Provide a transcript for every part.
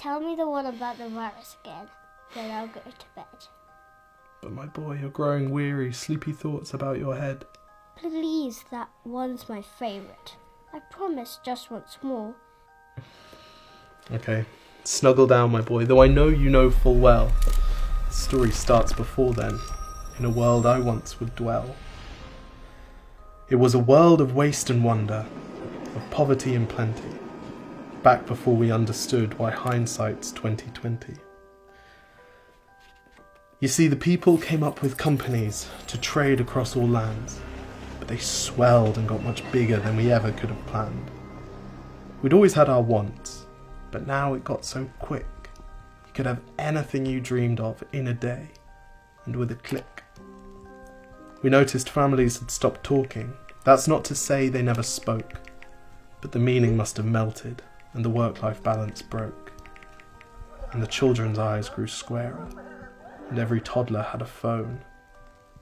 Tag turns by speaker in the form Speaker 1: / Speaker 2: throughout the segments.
Speaker 1: tell me the one about the virus again, then I'll go to bed.
Speaker 2: But my boy, you're growing weary, sleepy thoughts about your head.
Speaker 1: Please, that one's my favourite. I promise just once more.
Speaker 2: Okay, snuggle down, my boy, though I know you know full well. The story starts before then, in a world I once would dwell. It was a world of waste and wonder, of poverty and plenty, back before we understood why hindsight's 2020. You see, the people came up with companies to trade across all lands, but they swelled and got much bigger than we ever could have planned. We'd always had our wants, but now it got so quick. You could have anything you dreamed of in a day, and with a click. We noticed families had stopped talking. That's not to say they never spoke, but the meaning must have melted, and the work-life balance broke. And the children's eyes grew squarer, and every toddler had a phone.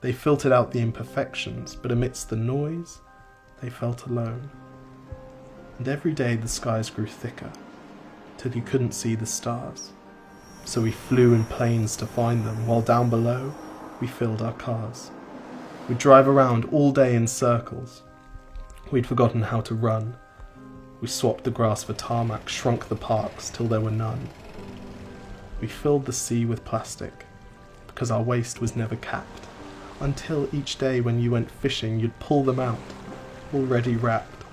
Speaker 2: They filtered out the imperfections, but amidst the noise, they felt alone. And every day the skies grew thicker, till you couldn't see the stars. So we flew in planes to find them, while down below, we filled our cars. We'd drive around all day in circles. We'd forgotten how to run. We swapped the grass for tarmac, shrunk the parks till there were none. We filled the sea with plastic, because our waste was never capped, until each day when you went fishing you'd pull them out, already wrapped.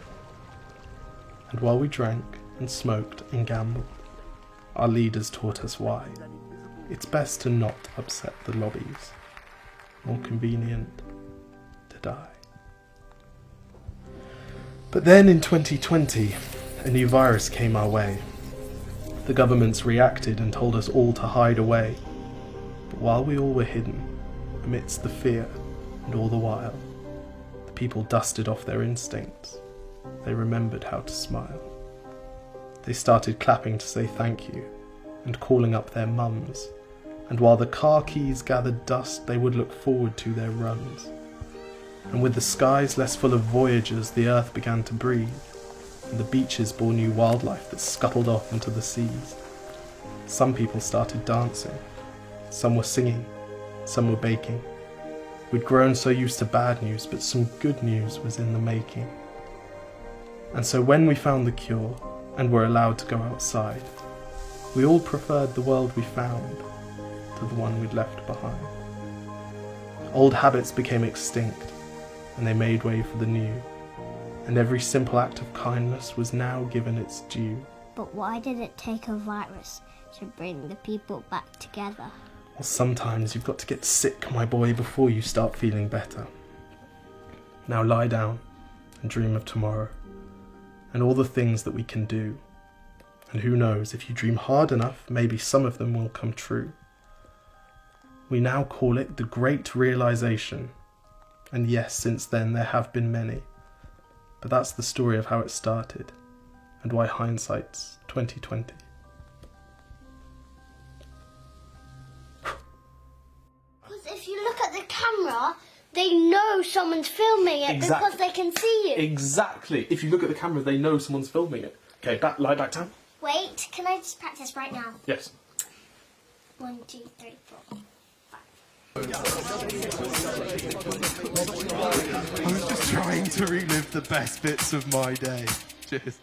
Speaker 2: And while we drank and smoked and gambled, our leaders taught us why. It's best to not upset the lobbies. More convenient to die. But then in 2020, a new virus came our way. The governments reacted and told us all to hide away. But while we all were hidden, amidst the fear and all the while, the people dusted off their instincts. They remembered how to smile. They started clapping to say thank you and calling up their mums. And while the car keys gathered dust, they would look forward to their runs. And with the skies less full of voyagers, the earth began to breathe, and the beaches bore new wildlife that scuttled off into the seas. Some people started dancing, some were singing, some were baking. We'd grown so used to bad news, but some good news was in the making. And so when we found the cure, and were allowed to go outside, we all preferred the world we found to the one we'd left behind. Old habits became extinct, and they made way for the new, and every simple act of kindness was now given its due.
Speaker 1: But why did it take a virus to bring the people back together?
Speaker 2: Well, sometimes you've got to get sick, my boy, before you start feeling better. Now lie down and dream of tomorrow, and all the things that we can do. And who knows, if you dream hard enough, maybe some of them will come true. We now call it the Great Realization. And yes, since then there have been many. But that's the story of how it started, and why hindsight's 2020.
Speaker 1: Because if you look at the camera, they know someone's filming it because they can see you.
Speaker 2: Exactly. If you look at the camera, they know someone's filming it. Okay, lie back down.
Speaker 1: Wait, can I just practice right now?
Speaker 2: Yes.
Speaker 1: 1, 2, 3, 4.
Speaker 3: I was just trying to relive the best bits of my day. Cheers.